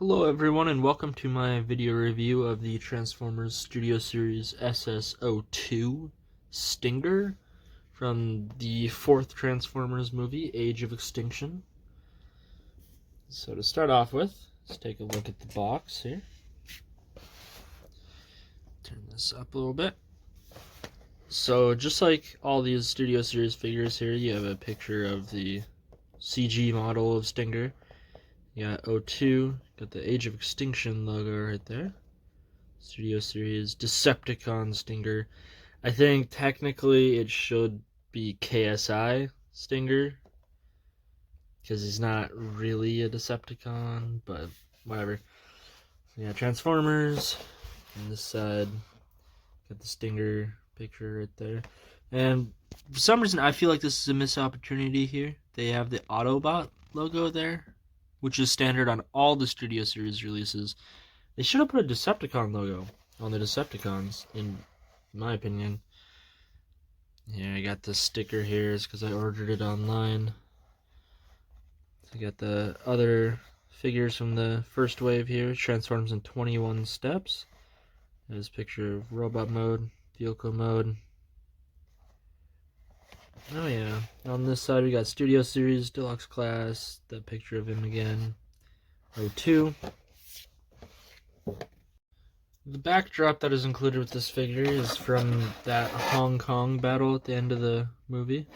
Hello everyone and welcome to my video review of the Transformers Studio Series SS-02 Stinger from the fourth Transformers movie, Age of Extinction. So to start off with, let's take a look at the box here. Turn this up a little bit. So just like all these Studio Series figures here, you have a picture of the CG model of Stinger. You got 02, got the Age of Extinction logo right there. Studio Series Decepticon Stinger. I think technically it should be KSI Stinger, because he's not really a Decepticon, but whatever. Yeah, Transformers. On this side, got the Stinger picture right there. And for some reason, I feel like this is a missed opportunity here. They have the Autobot logo there, which is standard on all the Studio Series releases. They should have put a Decepticon logo on the Decepticons, in my opinion. Yeah, I got the sticker here, it's because I ordered it online. I got the other figures from the first wave here. Transforms in 21 steps. There's a picture of robot mode, vehicle mode. Oh yeah, on this side we got Studio Series Deluxe Class, the picture of him again. 02. The backdrop that is included with this figure is from that Hong Kong battle at the end of the movie,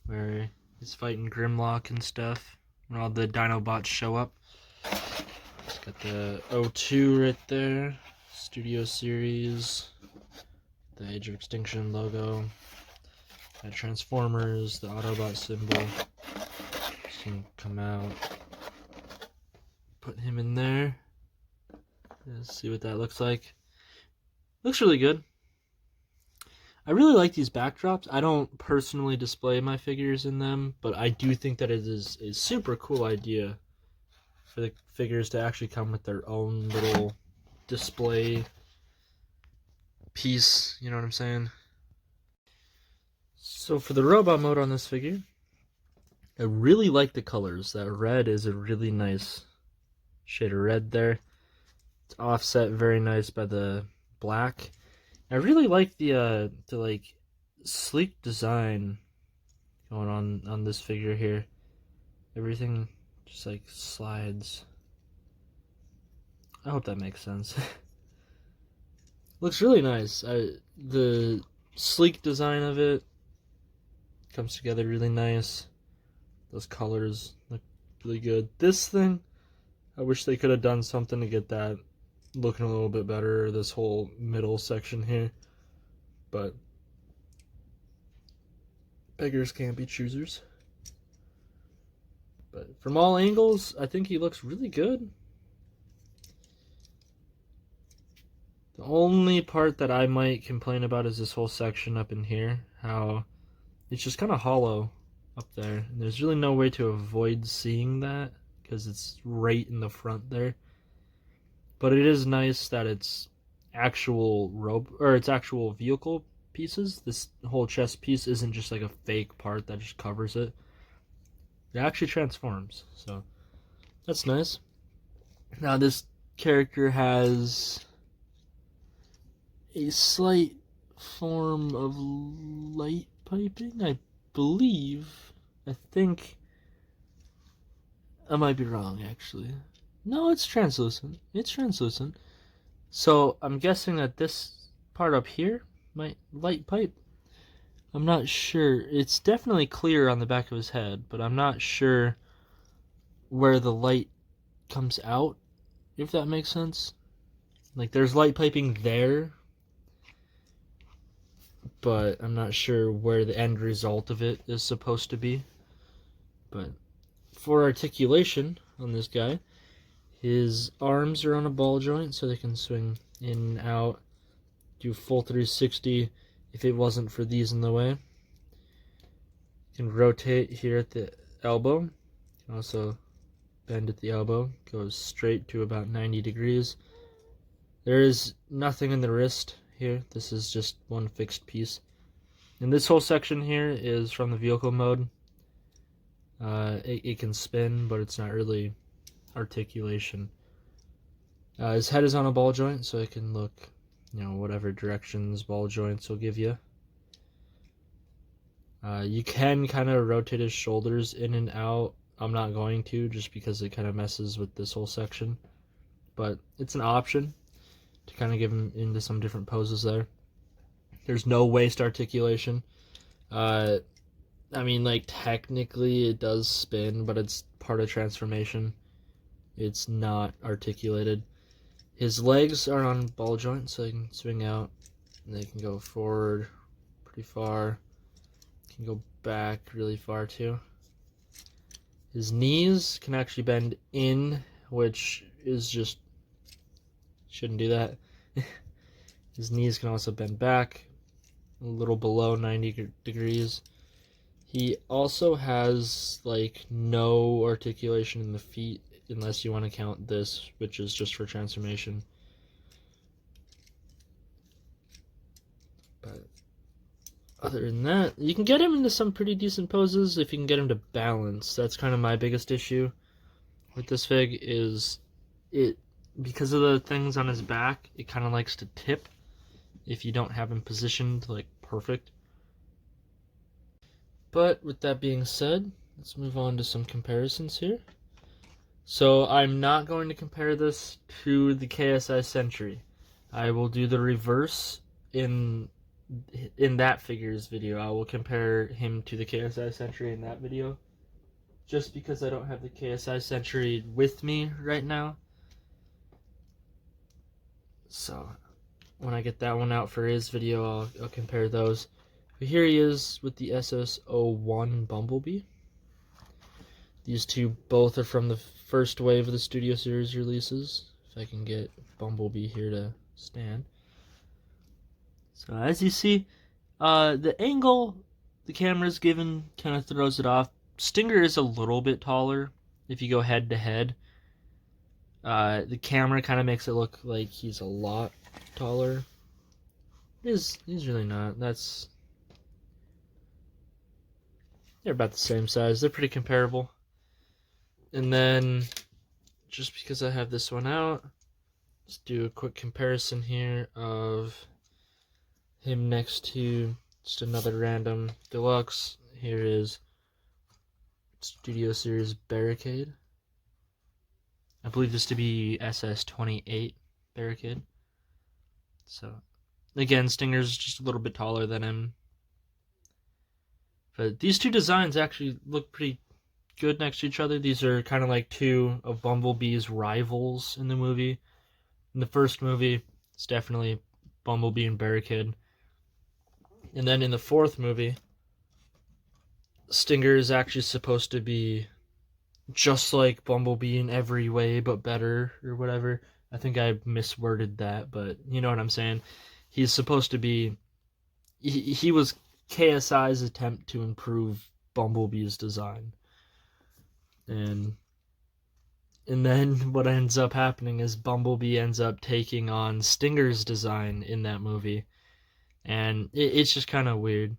where he's fighting Grimlock and stuff, when all the Dinobots show up. It's got the 02 right there, Studio Series, the Age of Extinction logo, got Transformers, the Autobot symbol. Just gonna come out, put him in there. Let's see what that looks like. Looks really good. I really like these backdrops. I don't personally display my figures in them, but I do think that it is a super cool idea for the figures to actually come with their own little display piece, you know what I'm saying? So for the robot mode on this figure, I really like the colors. That red is a really nice shade of red there. It's offset very nice by the black. I really like the like sleek design going on this figure here. Everything just like slides. I hope that makes sense. Looks really nice. The sleek design of it comes together really nice. Those colors look really good. This thing, I wish they could have done something to get that looking a little bit better, this whole middle section here, but beggars can't be choosers. But from all angles, I think he looks really good. The only part that I might complain about is this whole section up in here, how it's just kind of hollow up there, and there's really no way to avoid seeing that because it's right in the front there. But it is nice that it's actual it's actual vehicle pieces. This whole chest piece isn't just like a fake part that just covers it. It actually transforms, so that's nice. Now this character has a slight form of light piping, I believe. I think I might be wrong, actually. No, it's translucent. It's translucent. So I'm guessing that this part up here might light pipe. I'm not sure. It's definitely clear on the back of his head, but I'm not sure where the light comes out, if that makes sense. Like there's light piping there, but I'm not sure where the end result of it is supposed to be. But for articulation on this guy, his arms are on a ball joint so they can swing in and out, do full 360 if it wasn't for these in the way. You can rotate here at the elbow, you can also bend at the elbow, goes straight to about 90 degrees. There is nothing in the wrist here, this is just one fixed piece. And this whole section here is from the vehicle mode. It can spin, but it's not really articulation. His head is on a ball joint, so I can look, whatever directions ball joints will give you. You can kind of rotate his shoulders in and out. I'm not going to, just because it kind of messes with this whole section. But it's an option to kind of give him into some different poses there. There's no waist articulation. I mean, like, technically it does spin, but it's part of transformation. It's not articulated. His legs are on ball joints, so they can swing out. And they can go forward pretty far. Can go back really far too. His knees can actually bend in, which is just, shouldn't do that. His knees can also bend back a little below 90 degrees. He also has like no articulation in the feet, unless you want to count this, which is just for transformation. But other than that, you can get him into some pretty decent poses if you can get him to balance. That's kind of my biggest issue with this fig, is it, because of the things on his back, it kind of likes to tip if you don't have him positioned like perfect. But with that being said, let's move on to some comparisons here. So I'm not going to compare this to the KSI Century. I will do the reverse in that figures video. I will compare him to the KSI Century in that video, just because I don't have the KSI Century with me right now. So when I get that one out for his video, I'll compare those. But here he is with the SS-01 Bumblebee. These two both are from the first wave of the Studio Series releases. If I can get Bumblebee here to stand. So as you see, the angle the camera's given kind of throws it off. Stinger is a little bit taller if you go head to head. The camera kind of makes it look like he's a lot taller. He's really not. They're about the same size. They're pretty comparable. And then, just because I have this one out, let's do a quick comparison here of him next to just another random deluxe. Here is Studio Series Barricade. I believe this to be SS-28 Barricade. So, again, Stinger's just a little bit taller than him. But these two designs actually look pretty good next to each other. These are kind of like two of Bumblebee's rivals in the movie. In the first movie, it's definitely Bumblebee and Barricade. And then in the fourth movie, Stinger is actually supposed to be just like Bumblebee in every way, but better, or whatever. I think I misworded that, but you know what I'm saying. He's supposed to be... He was KSI's attempt to improve Bumblebee's design. And then what ends up happening is Bumblebee ends up taking on Stinger's design in that movie. And it's just kind of weird.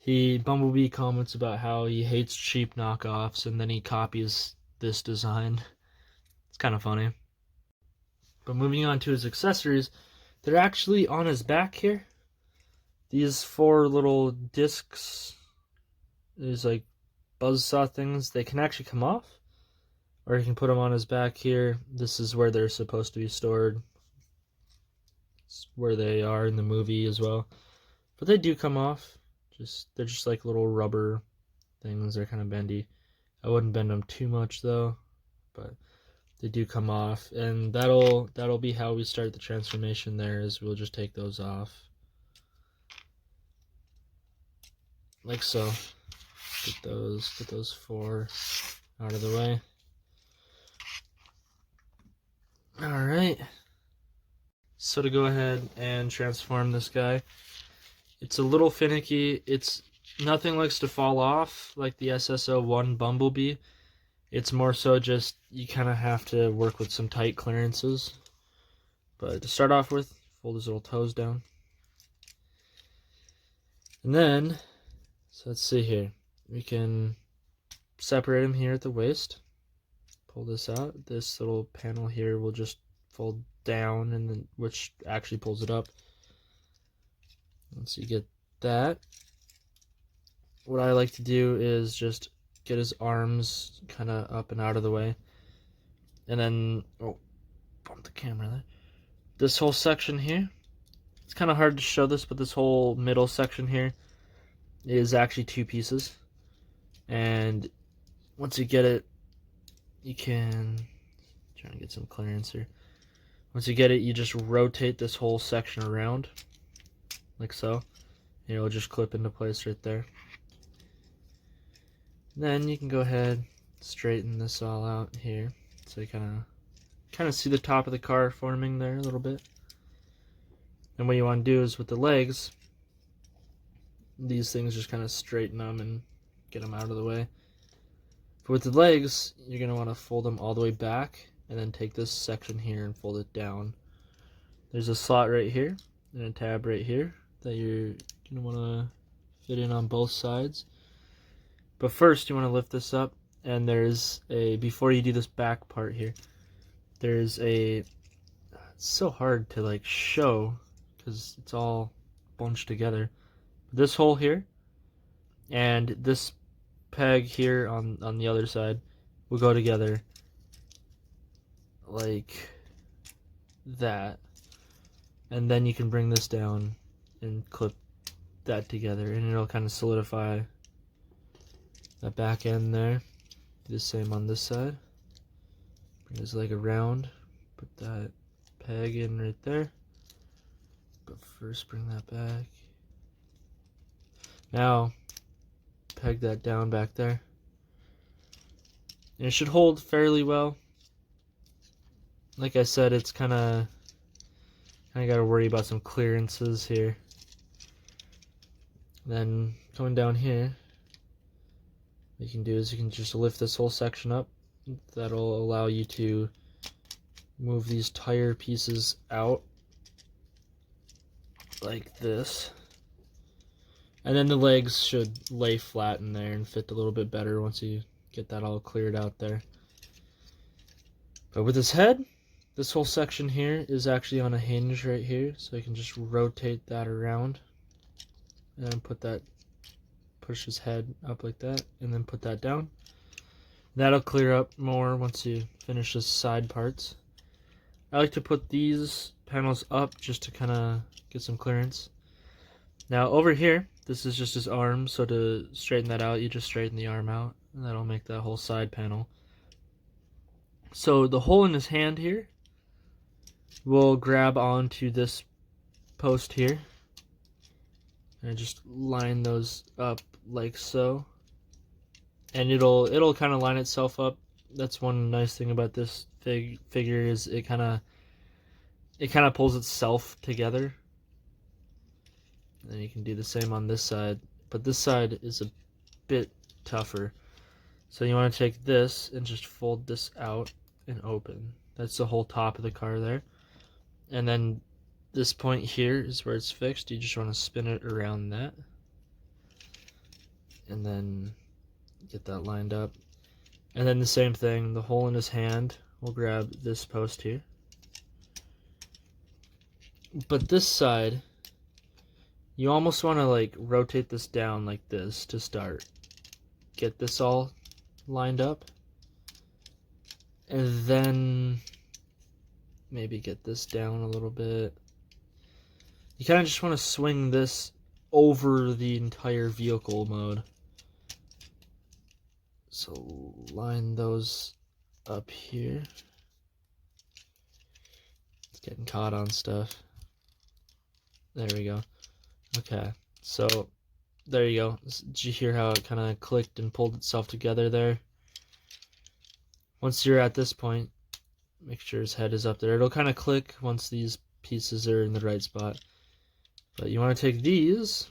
Bumblebee comments about how he hates cheap knockoffs, and then he copies this design. It's kind of funny. But moving on to his accessories, they're actually on his back here. These four little discs, these like buzzsaw things, they can actually come off, or you can put them on his back here. This is where they're supposed to be stored. It's where they are in the movie as well. But they do come off. They're just like little rubber things. They're kind of bendy. I wouldn't bend them too much though, but they do come off, and that'll be how we start the transformation there, is we'll just take those off. Like so. Get those four out of the way. Alright. So to go ahead and transform this guy, it's a little finicky. Nothing likes to fall off like the SS-01 Bumblebee. It's more so just you kind of have to work with some tight clearances. But to start off with, fold his little toes down. And then, so let's see here. We can separate him here at the waist. Pull this out. This little panel here will just fold down, and then which actually pulls it up. Once you get that, what I like to do is just get his arms kind of up and out of the way, and then bump the camera there. This whole section here, it's kind of hard to show this, but this whole middle section here is actually two pieces, and once you get it, you can try and get some clearance here. Once you get it, you just rotate this whole section around like so, and it'll just clip into place right there. Then you can go ahead, straighten this all out here, so you kind of see the top of the car forming there a little bit. And what you want to do is with the legs, these things just kind of straighten them and get them out of the way. But with the legs, you're going to want to fold them all the way back, and then take this section here and fold it down. There's a slot right here and a tab right here that you're going to want to fit in on both sides. But first you want to lift this up, and there's a, before you do this back part here, there's a, it's so hard to like show because it's all bunched together. This hole here and this peg here on the other side will go together like that, and then you can bring this down and clip that together, and it'll kind of solidify that back end there. Do the same on this side. Bring this leg around, put that peg in right there, but first bring that back. Now peg that down back there, and it should hold fairly well. Like I said, it's kind of got to worry about some clearances here. Then coming down here, what you can do is you can just lift this whole section up. That'll allow you to move these tire pieces out like this. And then the legs should lay flat in there and fit a little bit better once you get that all cleared out there. But with his head, this whole section here is actually on a hinge right here, so you can just rotate that around and then put that, push his head up like that, and then put that down. That'll clear up more once you finish the side parts. I like to put these panels up just to kind of get some clearance. Now over here, this is just his arm, so to straighten that out, you just straighten the arm out, and that'll make that whole side panel. So the hole in his hand here will grab onto this post here, and just line those up like so, and it'll kind of line itself up. That's one nice thing about this figure is it kind of pulls itself together. And then you can do the same on this side, but this side is a bit tougher. So you want to take this and just fold this out and open. That's the whole top of the car there. And then this point here is where it's fixed. You just want to spin it around that, and then get that lined up. And then the same thing, the hole in his hand will grab this post here. But this side, you almost want to like rotate this down like this to start. Get this all lined up, and then maybe get this down a little bit. You kind of just want to swing this over the entire vehicle mode. So line those up here. It's getting caught on stuff. There we go. Okay, so there you go. Did you hear how it kind of clicked and pulled itself together there? Once you're at this point, make sure his head is up there. It'll kind of click once these pieces are in the right spot. But you want to take these,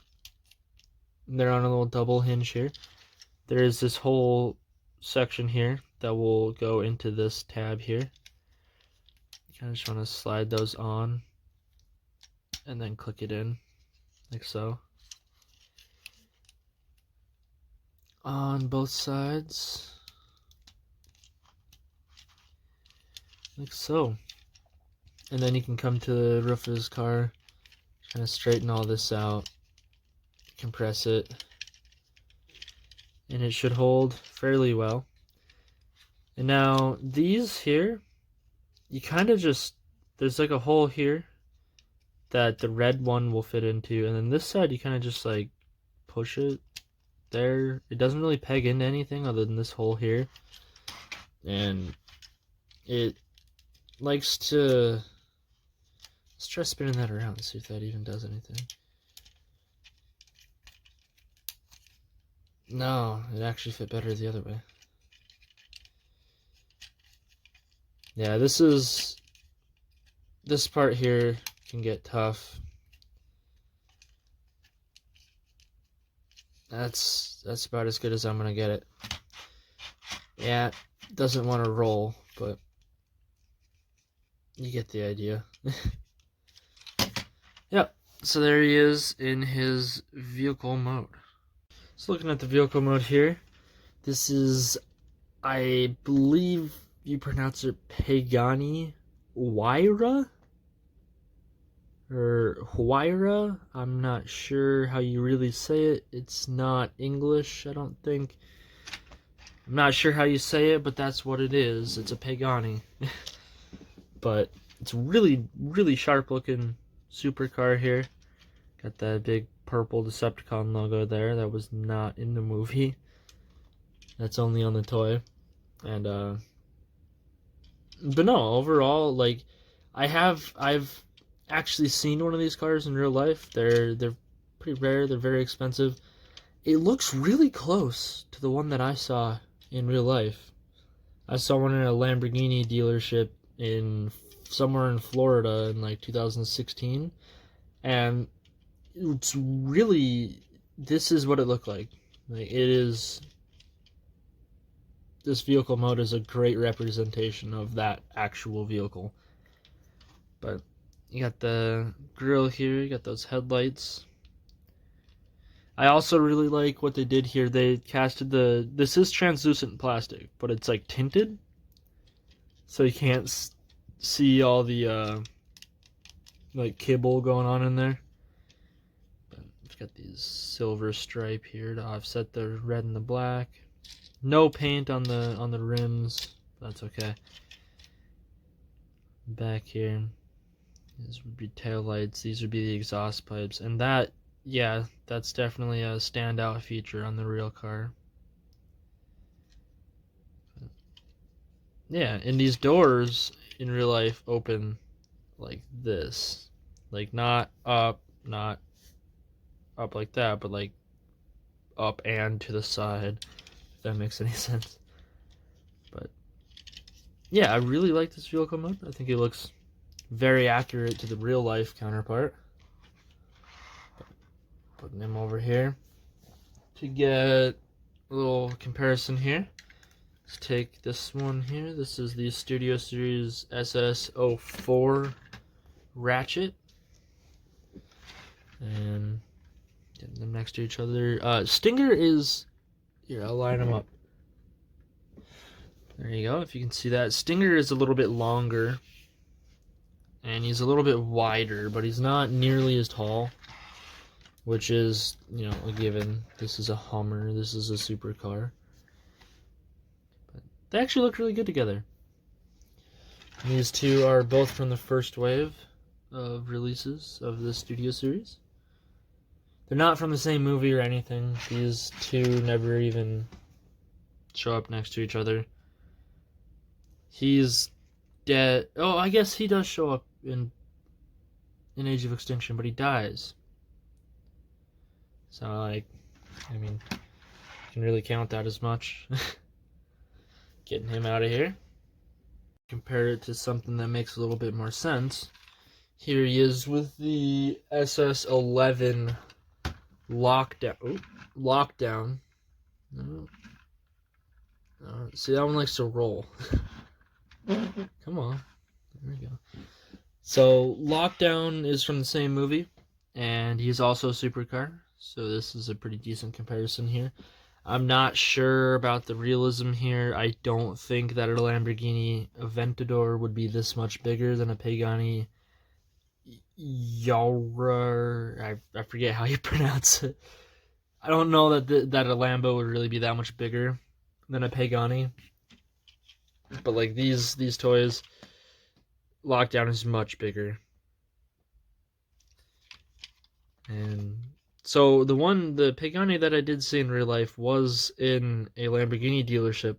they're on a little double hinge here. There is this whole section here that will go into this tab here. You kind of just want to slide those on and then click it in like so. On both sides, like so. And then you can come to the roof of his car, kind of straighten all this out, compress it, and it should hold fairly well. And now these here, you kind of just, there's like a hole here that the red one will fit into, and then this side you kind of just like push it there. It doesn't really peg into anything other than this hole here, and it likes to, let's try spinning that around and see if that even does anything. No, it actually fit better the other way. Yeah, this part here can get tough. That's about as good as I'm gonna get it. Yeah, it doesn't want to roll, but you get the idea. Yep, so there he is in his vehicle mode. So looking at the vehicle mode here, this is, I believe you pronounce it Pagani Huayra? Or Huayra? I'm not sure how you really say it. It's not English, I don't think. I'm not sure how you say it, but that's what it is. It's a Pagani. But it's really, really sharp looking supercar here. Got that big purple Decepticon logo there. That was not in the movie. That's only on the toy. And but no, overall, like, I've actually seen one of these cars in real life. They're pretty rare. They're very expensive. It looks really close to the one that I saw in real life. I saw one in a Lamborghini dealership in somewhere in Florida in like 2016, and it's really, this is what it looked like. Like, it is, this vehicle mode is a great representation of that actual vehicle. But you got the grill here, you got those headlights. I also really like what they did here. They casted this is translucent plastic, but it's like tinted, so you can't see all the like kibble going on in there. But it's got these silver stripe here to offset the red and the black. No paint on the rims. That's okay. Back here, these would be tail lights. These would be the exhaust pipes, and that, yeah, that's definitely a standout feature on the real car. Yeah, and these doors in real life open like this. Like, not up like that, but like up and to the side, if that makes any sense. But yeah, I really like this vehicle mode. I think it looks very accurate to the real life counterpart. Putting him over here to get a little comparison here. Let's take this one here. This is the Studio Series SS-04 Ratchet, and getting them next to each other. Stinger is here. I'll line them up. There you go. If you can see that, Stinger is a little bit longer, and he's a little bit wider, but he's not nearly as tall, which is, you know, a given. This is a Hummer. This is a supercar. But they actually look really good together. And these two are both from the first wave of releases of the Studio Series. They're not from the same movie or anything. These two never even show up next to each other. He's dead. Oh, I guess he does show up in Age of Extinction, but he dies. So, like, I mean, you can really count that as much. Getting him out of here. Compare it to something that makes a little bit more sense. Here he is with the SS-11 lockdown. Oh, lockdown. No. See, that one likes to roll. Come on. There we go. So, Lockdown is from the same movie, and he's also a supercar. So this is a pretty decent comparison here. I'm not sure about the realism here. I don't think that a Lamborghini Aventador would be this much bigger than a Pagani Yaura. I forget how you pronounce it. I don't know that a Lambo would really be that much bigger than a Pagani. But like these toys, Lockdown is much bigger. And so the Pagani that I did see in real life was in a Lamborghini dealership,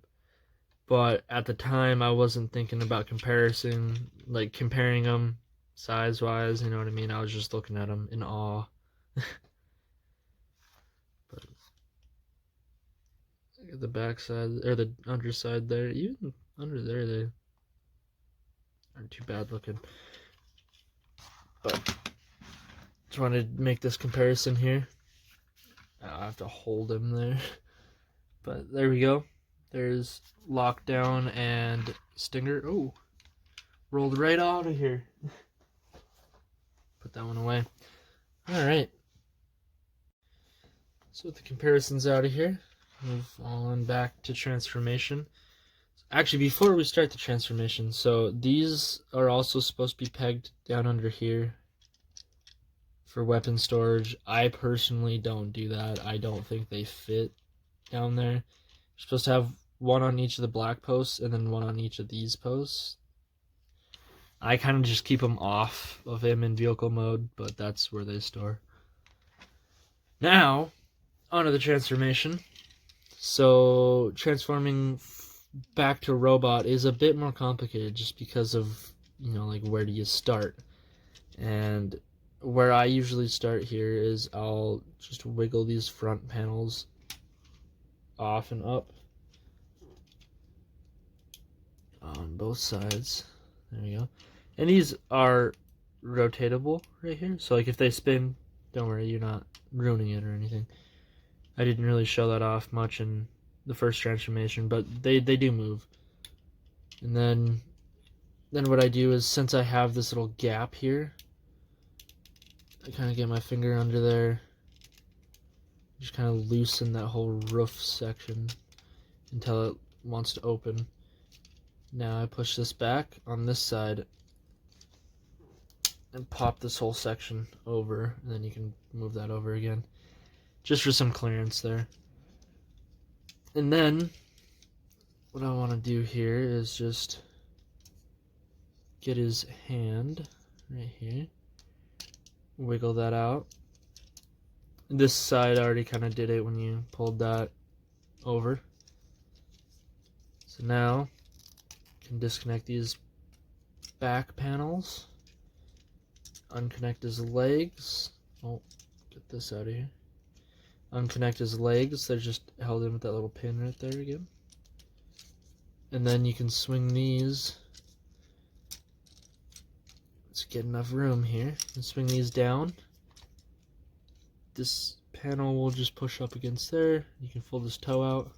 but at the time I wasn't thinking about comparing them size wise, you know what I mean? I was just looking at them in awe. But look at the backside or the underside there, even under there they aren't too bad looking. But just wanted to make this comparison here. I have to hold him there. But there we go. There's Lockdown and Stinger. Oh, rolled right out of here. Put that one away. Alright. So with the comparisons out of here, move on back to transformation. Actually, before we start the transformation, so these are also supposed to be pegged down under here for weapon storage. I personally don't do that. I don't think they fit down there. You're supposed to have one on each of the black posts and then one on each of these posts. I kind of just keep them off of him in vehicle mode, but that's where they store. Now, onto the transformation. So, transforming back to robot is a bit more complicated just because of, like where do you start? And where I usually start here is I'll just wiggle these front panels off and up on both sides. There we go. And these are rotatable right here. So like if they spin, don't worry, you're not ruining it or anything. I didn't really show that off much in the first transformation, but they do move. And then what I do is, since I have this little gap here, I kind of get my finger under there, just kind of loosen that whole roof section until it wants to open. Now I push this back on this side and pop this whole section over, and then you can move that over again, just for some clearance there. And then what I want to do here is just get his hand right here, wiggle that out. This side already kind of did it when you pulled that over. So now you can disconnect these back panels, unconnect his legs. Oh, get this out of here. Unconnect his legs. They're just held in with that little pin right there again. And then you can swing these. Let's get enough room here. And swing these down. This panel will just push up against there. You can fold his toe out.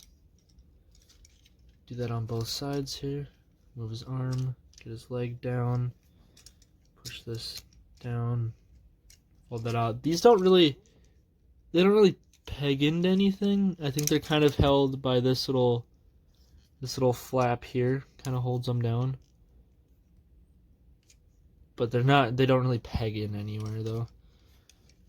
Do that on both sides here. Move his arm. Get his leg down. Push this down. Fold that out. These don't really peg into anything. I think they're kind of held by this little flap here, kind of holds them down. But they don't really peg in anywhere though.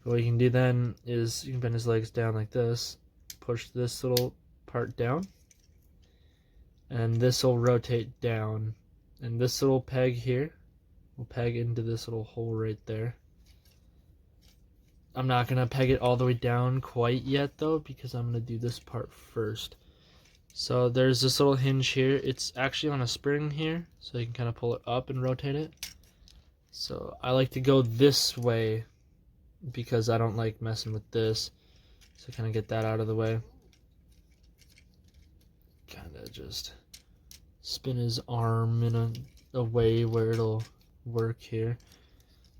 What you can do then is you can bend his legs down like this, push this little part down, and this will rotate down, and this little peg here will peg into this little hole right there. I'm not going to peg it all the way down quite yet though, because I'm going to do this part first. So there's this little hinge here. It's actually on a spring here, so you can kind of pull it up and rotate it. So I like to go this way because I don't like messing with this. So kind of get that out of the way. Kind of just spin his arm in a way where it'll work here.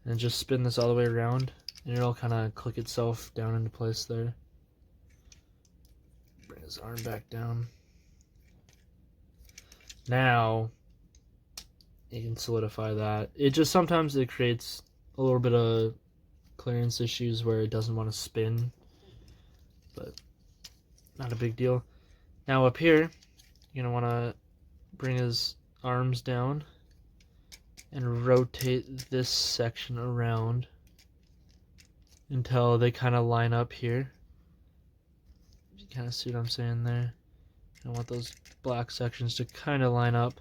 And just spin this all the way around. And it'll kind of click itself down into place there. Bring his arm back down. Now, you can solidify that. It just sometimes it creates a little bit of clearance issues where it doesn't want to spin. But not a big deal. Now up here, you're gonna want to bring his arms down and rotate this section around until they kind of line up here. You kind of see what I'm saying there? I want those black sections to kind of line up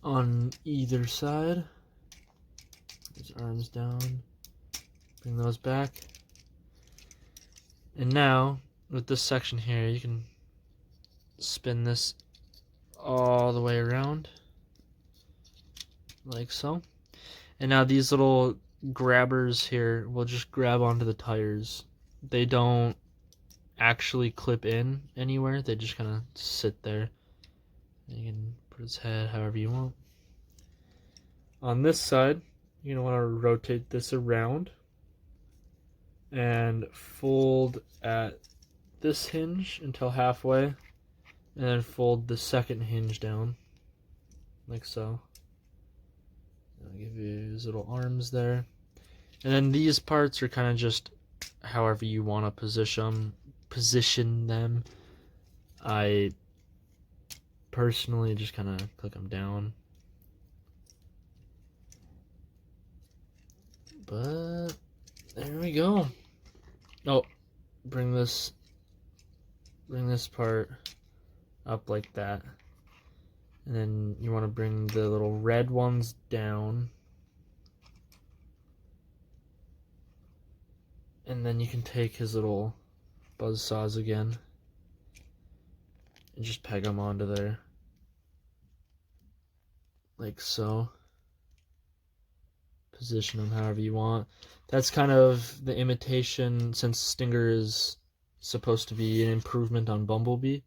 on either side. His arms down, bring those back. And now, with this section here, you can spin this all the way around, like so. And now these little grabbers here will just grab onto the tires. They don't actually clip in anywhere, they just kind of sit there. You can put his head however you want. On this side, you're going to want to rotate this around and fold at this hinge until halfway, and then fold the second hinge down, like so. I'll give you his little arms there. And then these parts are kind of just however you want to position them. I personally just kind of click them down. But there we go. Oh, bring this part up like that. And then you want to bring the little red ones down. And then you can take his little buzz saws again and just peg them onto there, like so. Position them however you want. That's kind of the imitation, since Stinger is supposed to be an improvement on Bumblebee.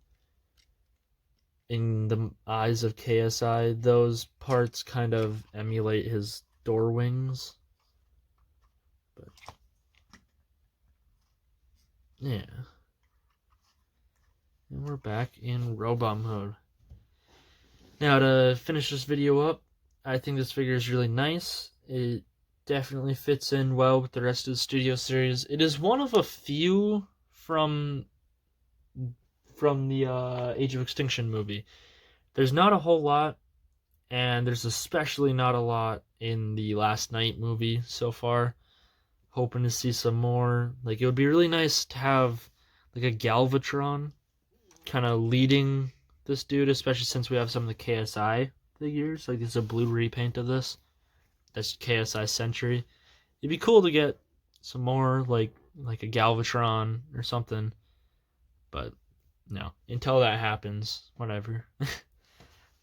In the eyes of KSI, those parts kind of emulate his door wings. But yeah. And we're back in robot mode. Now to finish this video up, I think this figure is really nice. It definitely fits in well with the rest of the Studio series. It is one of a few from the Age of Extinction movie. There's not a whole lot, and there's especially not a lot in the Last Night movie so far. Hoping to see some more. Like, it would be really nice to have like a Galvatron kind of leading this dude, especially since we have some of the KSI figures. Like, this is a blue repaint of this. That's KSI Century. It'd be cool to get some more like a Galvatron or something. But no, until that happens, whatever.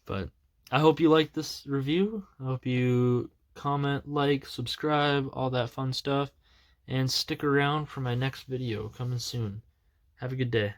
But I hope you liked this review. I hope you comment, like, subscribe, all that fun stuff. And stick around for my next video coming soon. Have a good day.